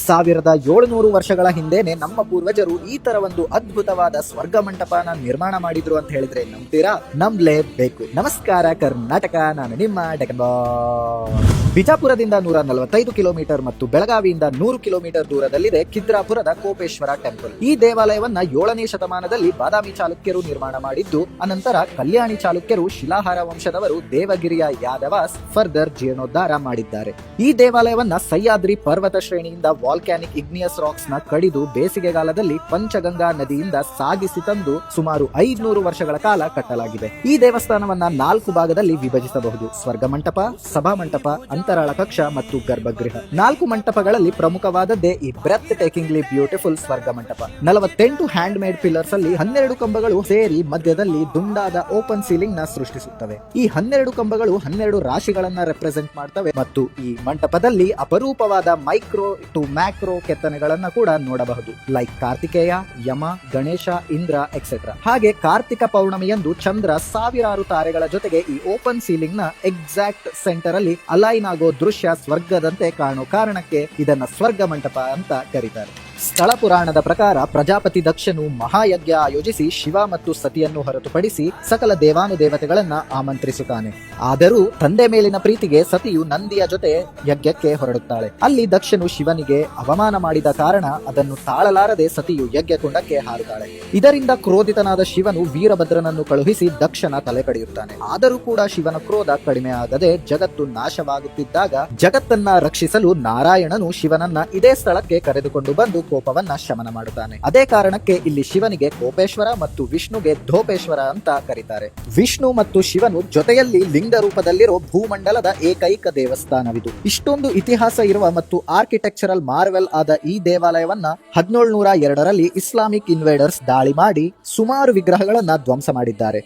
1700 ವರ್ಷಗಳ ಹಿಂದೆನೆ ನಮ್ಮ ಪೂರ್ವಜರು ಈ ತರ ಒಂದು ಅದ್ಭುತವಾದ ಸ್ವರ್ಗ ಮಂಟಪನ ನಿರ್ಮಾಣ ಮಾಡಿದ್ರು ಅಂತ ಹೇಳಿದ್ರೆ ನಂಬ್ತೀರಾ? ನಂಬಲೇಬೇಕು. ನಮಸ್ಕಾರ ಕರ್ನಾಟಕ, ನಾನು ನಿಮ್ಮ ಡೆಕ್ಕನ್ ಬಾಯ್. ಬಿಜಾಪುರದಿಂದ 145 ಕಿಲೋಮೀಟರ್ ಮತ್ತು ಬೆಳಗಾವಿಯಿಂದ 100 ಕಿಲೋಮೀಟರ್ ದೂರದಲ್ಲಿದೆ ಕಿದ್ರಾಪುರದ ಕೋಪೇಶ್ವರ ಟೆಂಪಲ್. ಈ ದೇವಾಲಯವನ್ನ 7ನೇ ಶತಮಾನದಲ್ಲಿ ಬಾದಾಮಿ ಚಾಲುಕ್ಯರು ನಿರ್ಮಾಣ ಮಾಡಿದ್ದು, ಅನಂತರ ಕಲ್ಯಾಣಿ ಚಾಲುಕ್ಯರು ಶಿಲಾಹಾರ ವಂಶದವರು ದೇವಗಿರಿಯ ಯಾದವಾಸ್ ಫರ್ದರ್ ಜೀರ್ಣೋದ್ಧಾರ ಮಾಡಿದ್ದಾರೆ. ಈ ದೇವಾಲಯವನ್ನ ಸಹ್ಯಾದ್ರಿ ಪರ್ವತ ಶ್ರೇಣಿಯಿಂದ ವಾಲ್ಕ್ಯಾನಿಕ್ ಇಗ್ನಿಯಸ್ ರಾಕ್ಸ್ ನ ಕಡಿದು ಬೇಸಿಗೆಗಾಲದಲ್ಲಿ ಪಂಚಗಂಗಾ ನದಿಯಿಂದ ಸಾಗಿಸಿ ತಂದು ಸುಮಾರು 500 ವರ್ಷಗಳ ಕಾಲ ಕಟ್ಟಲಾಗಿದೆ. ಈ ದೇವಸ್ಥಾನವನ್ನ 4 ಭಾಗದಲ್ಲಿ ವಿಭಜಿಸಬಹುದು: ಸ್ವರ್ಗ ಮಂಟಪ, ಸಭಾ ಮಂಟಪ, ಅಂತರಾಳ ಕಕ್ಷ ಮತ್ತು ಗರ್ಭಗೃಹ. 4 ಮಂಟಪಗಳಲ್ಲಿ ಪ್ರಮುಖವಾದದ್ದೇ ಈ ಬ್ರೆತ್ ಟೇಕಿಂಗ್ಲಿ ಬ್ಯೂಟಿಫುಲ್ ಸ್ವರ್ಗ ಮಂಟಪ. 48 ಹ್ಯಾಂಡ್ ಮೇಡ್ ಪಿಲ್ಲರ್ಸ್ ಅಲ್ಲಿ 12 ಕಂಬಗಳು ಸೇರಿ ಮಧ್ಯದಲ್ಲಿ ದುಂಡಾದ ಓಪನ್ ಸೀಲಿಂಗ್ ನ ಸೃಷ್ಟಿಸುತ್ತವೆ. ಈ 12 ಕಂಬಗಳು 12 ರಾಶಿಗಳನ್ನ ರೆಪ್ರೆಸೆಂಟ್ ಮಾಡ್ತವೆ ಮತ್ತು ಈ ಮಂಟಪದಲ್ಲಿ ಅಪರೂಪವಾದ ಮೈಕ್ರೋ ಟು ಮ್ಯಾಕ್ರೋ ಕೆತ್ತನೆಗಳನ್ನ ಕೂಡ ನೋಡಬಹುದು, ಲೈಕ್ ಕಾರ್ತಿಕೇಯ, ಯಮ, ಗಣೇಶ, ಇಂದ್ರ ಎಕ್ಸೆಟ್ರಾ. ಹಾಗೆ ಕಾರ್ತಿಕ ಪೌರ್ಣಮಿಯಂದು ಚಂದ್ರ ಸಾವಿರಾರು ತಾರೆಗಳ ಜೊತೆಗೆ ಈ ಓಪನ್ ಸೀಲಿಂಗ್ ನ ಎಕ್ಸಾಕ್ಟ್ ಸೆಂಟರ್ ಅಲ್ಲಿ ಅಲೈನ್ ಆಗೋ ದೃಶ್ಯ ಸ್ವರ್ಗದಂತೆ ಕಾಣೋ ಕಾರಣಕ್ಕೆ ಇದನ್ನ ಸ್ವರ್ಗ ಮಂಟಪ ಅಂತ ಕರೀತಾರೆ. ಸ್ಥಳ ಪುರಾಣದ ಪ್ರಕಾರ ಪ್ರಜಾಪತಿ ದಕ್ಷನು ಮಹಾಯಜ್ಞ ಆಯೋಜಿಸಿ ಶಿವ ಮತ್ತು ಸತಿಯನ್ನು ಹೊರತುಪಡಿಸಿ ಸಕಲ ದೇವಾನುದೇವತೆಗಳನ್ನ ಆಮಂತ್ರಿಸುತ್ತಾನೆ. ಆದರೂ ತಂದೆ ಮೇಲಿನ ಪ್ರೀತಿಗೆ ಸತಿಯು ನಂದಿಯ ಜೊತೆ ಯಜ್ಞಕ್ಕೆ ಹೊರಡುತ್ತಾಳೆ. ಅಲ್ಲಿ ದಕ್ಷನು ಶಿವನಿಗೆ ಅವಮಾನ ಮಾಡಿದ ಕಾರಣ ಅದನ್ನು ತಾಳಲಾರದೆ ಸತಿಯು ಯಜ್ಞಕುಂಡಕ್ಕೆ ಹಾರುತ್ತಾಳೆ. ಇದರಿಂದ ಕ್ರೋಧಿತನಾದ ಶಿವನು ವೀರಭದ್ರನನ್ನು ಕಳುಹಿಸಿ ದಕ್ಷನ ತಲೆ ಕಡಿಯುತ್ತಾನೆ. ಆದರೂ ಕೂಡ ಶಿವನ ಕ್ರೋಧ ಕಡಿಮೆ ಆಗದೆ ಜಗತ್ತು ನಾಶವಾಗುತ್ತಿದ್ದಾಗ ಜಗತ್ತನ್ನ ರಕ್ಷಿಸಲು ನಾರಾಯಣನು ಶಿವನನ್ನ ಇದೇ ಸ್ಥಳಕ್ಕೆ ಕರೆದುಕೊಂಡು ಬಂದು ಕೋಪವನ್ನ ಶಮನ ಮಾಡುತ್ತಾನೆ. ಅದೇ ಕಾರಣಕ್ಕೆ ಇಲ್ಲಿ ಶಿವನಿಗೆ ಕೋಪೇಶ್ವರ ಮತ್ತು ವಿಷ್ಣುಗೆ ಧೋಪೇಶ್ವರ ಅಂತ ಕರೀತಾರೆ. ವಿಷ್ಣು ಮತ್ತು ಶಿವನು ಜೊತೆಯಲ್ಲಿ ಲಿಂಗ ರೂಪದಲ್ಲಿರೋ ಭೂಮಂಡಲದ ಏಕೈಕ ದೇವಸ್ಥಾನವಿದು. ಇಷ್ಟೊಂದು ಇತಿಹಾಸ ಇರುವ ಮತ್ತು ಆರ್ಕಿಟೆಕ್ಚರಲ್ ಮಾರ್ವೆಲ್ ಆದ ಈ ದೇವಾಲಯವನ್ನ 1702ರಲ್ಲಿ ಇಸ್ಲಾಮಿಕ್ ಇನ್ವೇಡರ್ಸ್ ದಾಳಿ ಮಾಡಿ ಸುಮಾರು ವಿಗ್ರಹಗಳನ್ನ ಧ್ವಂಸ ಮಾಡಿದ್ದಾರೆ.